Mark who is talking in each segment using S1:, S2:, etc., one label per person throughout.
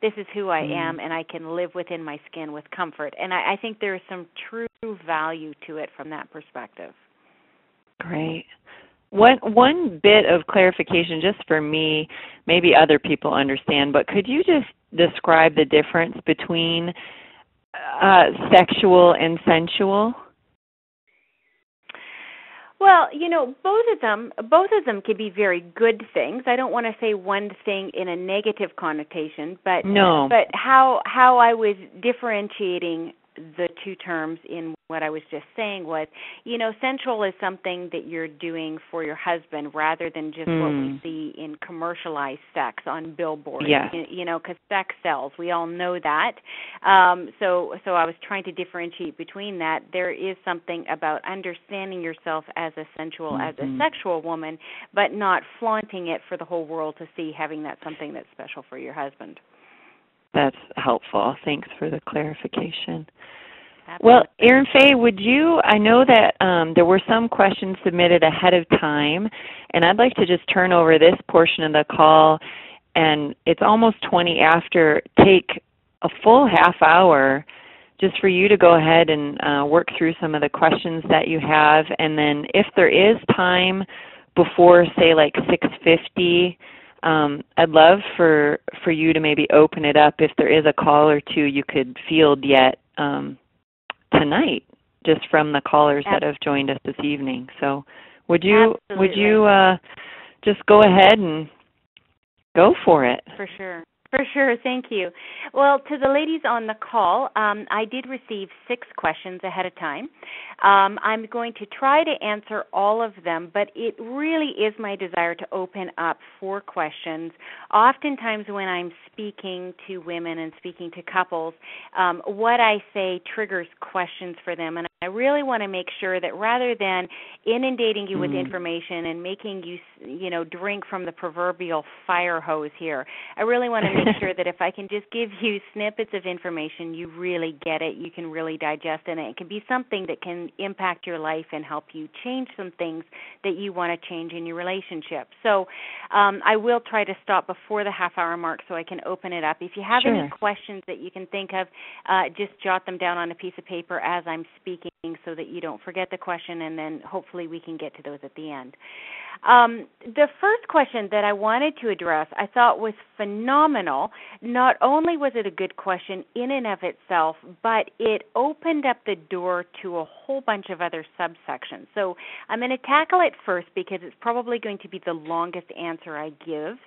S1: this is who I am, and I can live within my skin with comfort. And I think there is some true value to it from that perspective.
S2: Great. One bit of clarification just for me, maybe other people understand, but could you just describe the difference between sexual and sensual?
S1: Well, both of them can be very good things. I don't want to say one thing in a negative connotation, but
S2: no.
S1: But how I was differentiating the two terms in what I was just saying was, sensual is something that you're doing for your husband rather than just what we see in commercialized sex on billboards.
S2: Yes.
S1: Because sex sells. We all know that. So I was trying to differentiate between that. There is something about understanding yourself as a sensual, as a sexual woman, but not flaunting it for the whole world to see, having that something that's special for your husband.
S2: That's helpful. Thanks for the clarification.
S1: Absolutely.
S2: Well, Erin Fay, I know that there were some questions submitted ahead of time, and I'd like to just turn over this portion of the call, and it's almost 20 after, take a full half hour just for you to go ahead and work through some of the questions that you have, and then if there is time before, say, like 6:50, I'd love for you to maybe open it up if there is a call or two you could field yet tonight, just from the callers that have joined us this evening. So would you just go ahead and go for it?
S1: For sure. For sure. Thank you. Well, to the ladies on the call, I did receive 6 questions ahead of time. I'm going to try to answer all of them, but it really is my desire to open up for questions. Oftentimes when I'm speaking to women and speaking to couples, what I say triggers questions for them, and I really want to make sure that rather than inundating you with information and making you, drink from the proverbial fire hose here, I really want to make sure that if I can just give you snippets of information, you really get it, you can really digest it, and it can be something that can impact your life and help you change some things that you want to change in your relationship. So I will try to stop before the half-hour mark so I can open it up. If you have any questions that you can think of, just jot them down on a piece of paper as I'm speaking so that you don't forget the question, and then hopefully we can get to those at the end. The first question that I wanted to address I thought was phenomenal. Not only was it a good question in and of itself, but it opened up the door to a whole bunch of other subsections. So I'm going to tackle it first because it's probably going to be the longest answer I give,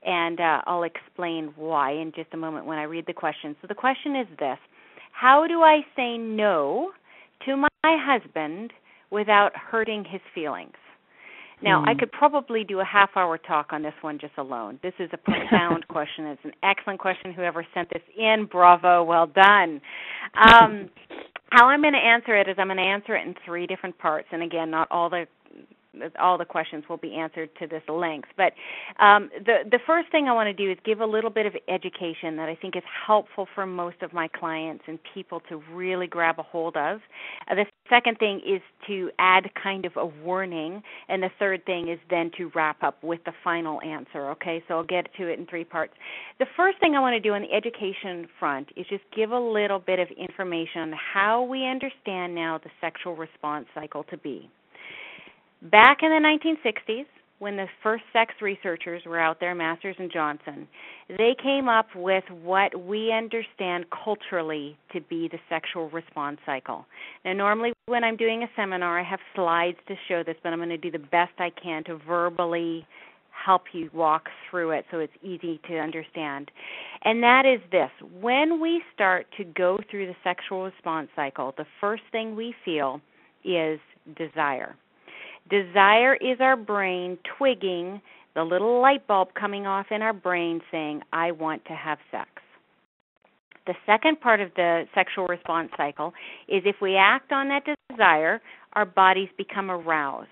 S1: and I'll explain why in just a moment when I read the question. So the question is this: how do I say no to my husband without hurting his feelings? Now, I could probably do a half-hour talk on this one just alone. This is a profound question. It's an excellent question. Whoever sent this in, bravo, well done. How I'm going to answer it is I'm going to answer it in 3 different parts. And, again, not all the questions will be answered to this length. But the first thing I want to do is give a little bit of education that I think is helpful for most of my clients and people to really grab a hold of. The second thing is to add kind of a warning. And the third thing is then to wrap up with the final answer, okay? So I'll get to it in 3 parts. The first thing I want to do on the education front is just give a little bit of information on how we understand now the sexual response cycle to be. Back in the 1960s, when the first sex researchers were out there, Masters and Johnson, they came up with what we understand culturally to be the sexual response cycle. Now, normally when I'm doing a seminar, I have slides to show this, but I'm going to do the best I can to verbally help you walk through it so it's easy to understand. And that is this: when we start to go through the sexual response cycle, the first thing we feel is desire. Desire is our brain twigging, the little light bulb coming off in our brain saying, I want to have sex. The second part of the sexual response cycle is if we act on that desire, our bodies become aroused.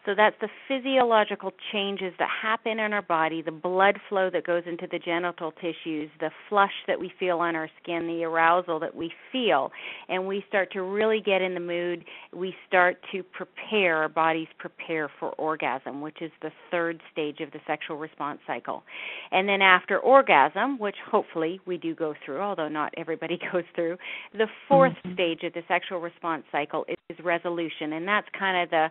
S1: So that's the physiological changes that happen in our body, the blood flow that goes into the genital tissues, the flush that we feel on our skin, the arousal that we feel, and we start to really get in the mood. We start to prepare, our bodies prepare for orgasm, which is the third stage of the sexual response cycle. And then after orgasm, which hopefully we do go through, although not everybody goes through, the fourth stage of the sexual response cycle is resolution, and that's kind of the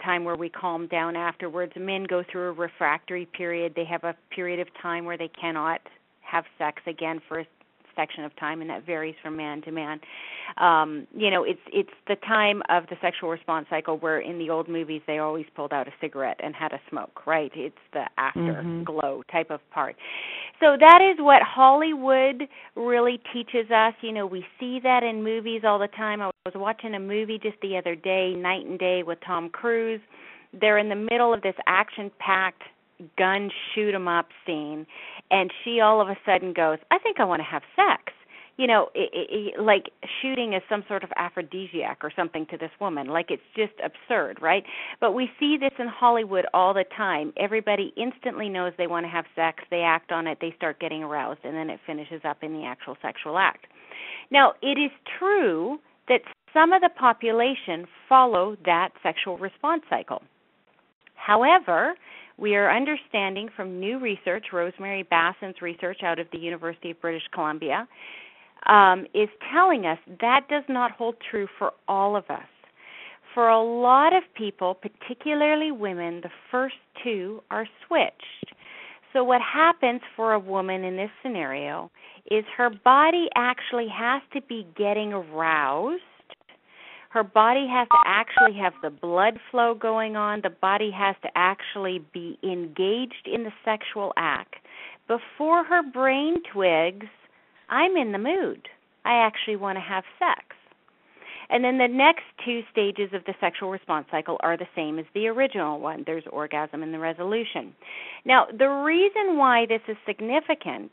S1: time where we calm down afterwards. Men go through a refractory period. They have a period of time where they cannot have sex again for a section of time, and that varies from man to man. It's the time of the sexual response cycle where in the old movies they always pulled out a cigarette and had a smoke, right? It's the afterglow type of part. So that is what Hollywood really teaches us. We see that in movies all the time. I was watching a movie just the other day, Night and Day, with Tom Cruise. They're in the middle of this action-packed gun shoot-'em-up scene, and she all of a sudden goes, I think I want to have sex. Like shooting is some sort of aphrodisiac or something to this woman. Like, it's just absurd, right? But we see this in Hollywood all the time. Everybody instantly knows they want to have sex. They act on it. They start getting aroused, and then it finishes up in the actual sexual act. Now, it is true that some of the population follow that sexual response cycle. However, we are understanding from new research, Rosemary Basson's research out of the University of British Columbia, is telling us that does not hold true for all of us. For a lot of people, particularly women, the first two are switched. So what happens for a woman in this scenario is her body actually has to be getting aroused. Her body has to actually have the blood flow going on. The body has to actually be engaged in the sexual act before her brain twigs, I'm in the mood. I actually want to have sex. And then the next two stages of the sexual response cycle are the same as the original one. There's orgasm and the resolution. Now, the reason why this is significant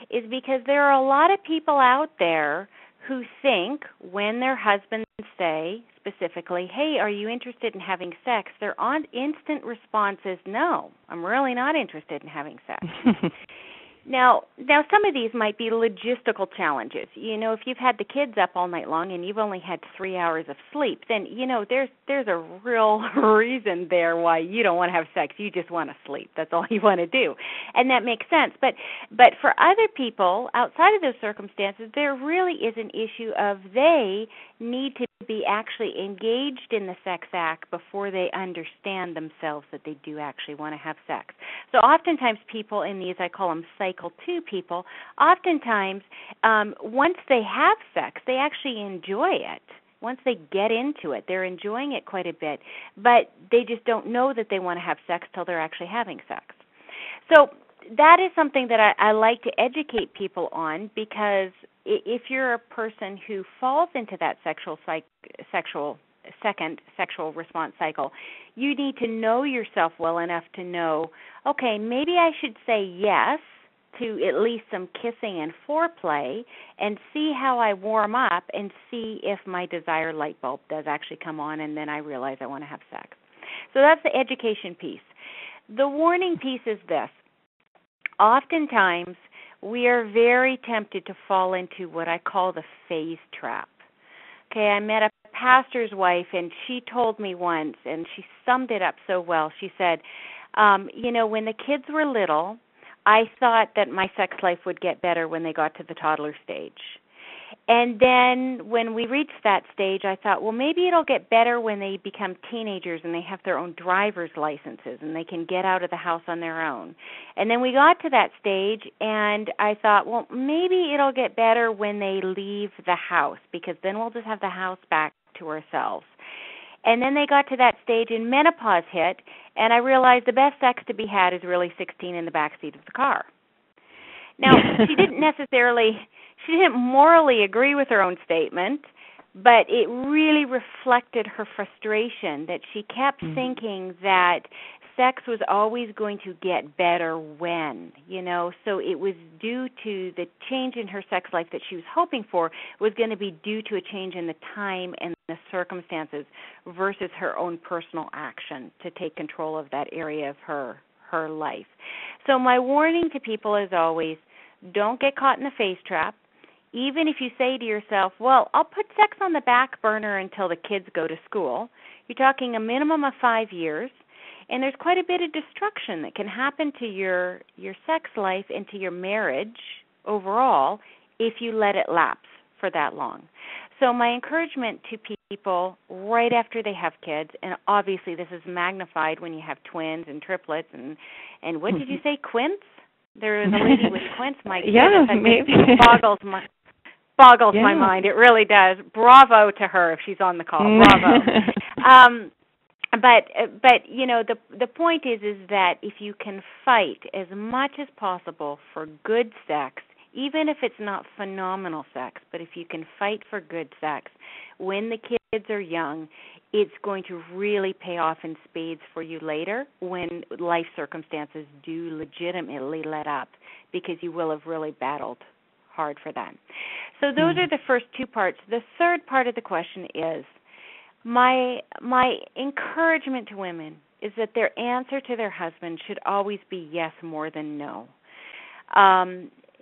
S1: is because there are a lot of people out there who think when their husbands say specifically, hey, are you interested in having sex, their instant response is, no, I'm really not interested in having sex. Now, some of these might be logistical challenges. If you've had the kids up all night long and you've only had 3 hours of sleep, then, there's a real reason there why you don't want to have sex. You just want to sleep. That's all you want to do. And that makes sense. But for other people, outside of those circumstances, there really is an issue of they need to be actually engaged in the sex act before they understand themselves that they do actually want to have sex. So oftentimes people in these, I call them cycle 2 people, oftentimes once they have sex, they actually enjoy it. Once they get into it, they're enjoying it quite a bit, but they just don't know that they want to have sex till they're actually having sex. So that is something that I like to educate people on, because if you're a person who falls into that second sexual response cycle, you need to know yourself well enough to know, okay, maybe I should say yes to at least some kissing and foreplay and see how I warm up and see if my desired light bulb does actually come on, and then I realize I want to have sex. So that's the education piece. The warning piece is this. Oftentimes, we are very tempted to fall into what I call the phase trap. Okay, I met a pastor's wife, and she told me once, and she summed it up so well. She said, when the kids were little, I thought that my sex life would get better when they got to the toddler stage. And then when we reached that stage, I thought, well, maybe it'll get better when they become teenagers and they have their own driver's licenses and they can get out of the house on their own. And then we got to that stage, and I thought, well, maybe it'll get better when they leave the house, because then we'll just have the house back to ourselves. And then they got to that stage and menopause hit, and I realized the best sex to be had is really 16 in the back seat of the car. Now, she didn't morally agree with her own statement, but it really reflected her frustration that she kept thinking that sex was always going to get better when, so it was due to the change in her sex life that she was hoping for was going to be due to a change in the time and the circumstances versus her own personal action to take control of that area of her life. So my warning to people is always, don't get caught in the face trap. Even if you say to yourself, well, I'll put sex on the back burner until the kids go to school, you're talking a minimum of 5 years, and there's quite a bit of destruction that can happen to your sex life and to your marriage overall if you let it lapse for that long. So my encouragement to people right after they have kids, and obviously this is magnified when you have twins and triplets, and what did you say, quints? There is a lady with quints. My goodness,
S2: maybe.
S1: boggles my mind. It really does. Bravo to her if she's on the call. Bravo. But the point is that if you can fight as much as possible for good sex, even if it's not phenomenal sex, but if you can fight for good sex when the kids are young, it's going to really pay off in spades for you later when life circumstances do legitimately let up, because you will have really battled hard for that. So those are the first two parts. The third part of the question is, my encouragement to women is that their answer to their husband should always be yes more than no.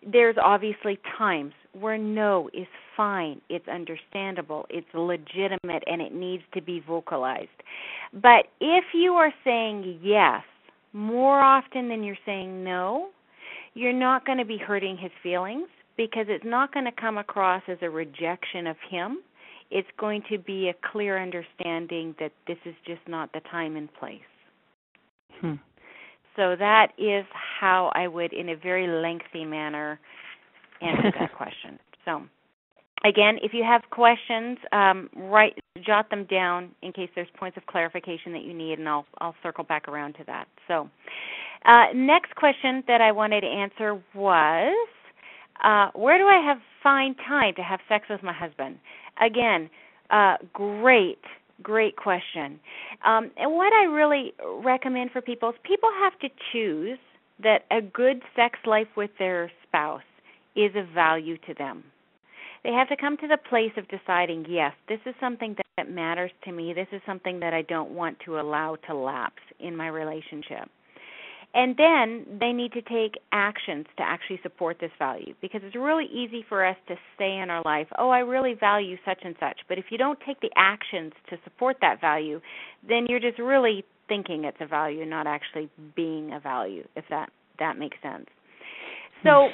S1: There's obviously times where no is fine, it's understandable, it's legitimate, and it needs to be vocalized. But if you are saying yes more often than you're saying no, you're not going to be hurting his feelings, because it's not going to come across as a rejection of him. It's going to be a clear understanding that this is just not the time and place. So that is how I would, in a very lengthy manner, answer that question. So, again, if you have questions, jot them down in case there's points of clarification that you need, and I'll circle back around to that. So, next question that I wanted to answer was, where do I find time to have sex with my husband? Again, great question. And what I really recommend for people is people have to choose that a good sex life with their spouse is of value to them. They have to come to the place of deciding, yes, this is something that matters to me. This is something that I don't want to allow to lapse in my relationship. And then they need to take actions to actually support this value, because it's really easy for us to say in our life, oh, I really value such and such. But if you don't take the actions to support that value, then you're just really thinking it's a value, not actually being a value, if that makes sense. So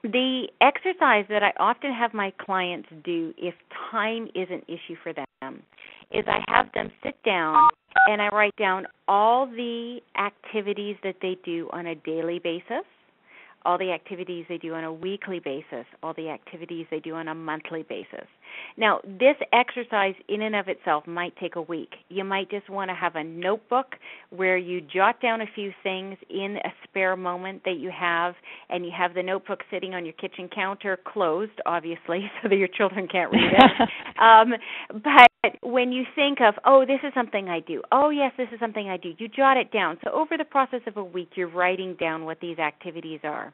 S1: the exercise that I often have my clients do if time is an issue for them is I have them sit down and I write down all the activities that they do on a daily basis, all the activities they do on a weekly basis, all the activities they do on a monthly basis. Now, this exercise in and of itself might take a week. You might just want to have a notebook where you jot down a few things in a spare moment that you have, and you have the notebook sitting on your kitchen counter, closed, obviously, so that your children can't read it. But when you think of, oh, this is something I do, oh, yes, this is something I do, you jot it down. So over the process of a week, you're writing down what these activities are.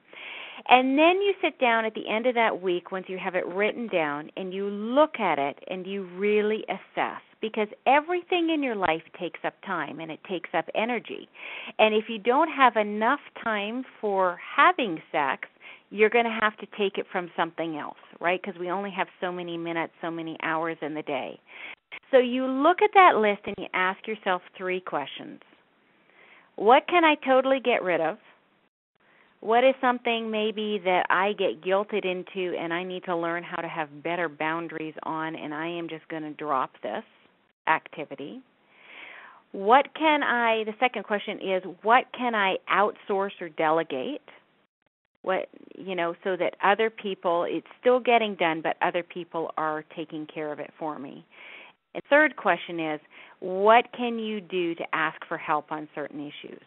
S1: And then you sit down at the end of that week, once you have it written down, and you look at it and you really assess, because everything in your life takes up time and it takes up energy. And if you don't have enough time for having sex, you're going to have to take it from something else, right? Because we only have so many minutes, so many hours in the day. So you look at that list and you ask yourself 3 questions. What can I totally get rid of? What is something maybe that I get guilted into and I need to learn how to have better boundaries on, and I am just going to drop this activity? The second question is, what can I outsource or delegate? So that other people, it's still getting done, but other people are taking care of it for me. And third question is, what can you do to ask for help on certain issues?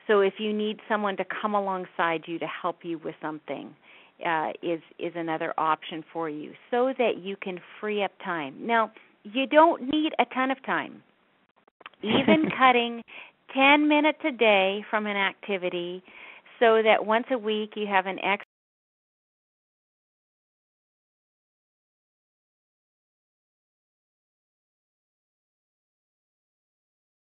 S1: So if you need someone to come alongside you to help you with something, is another option for you, so that you can free up time. Now, you don't need a ton of time. Even cutting 10 minutes a day from an activity so that once a week you have an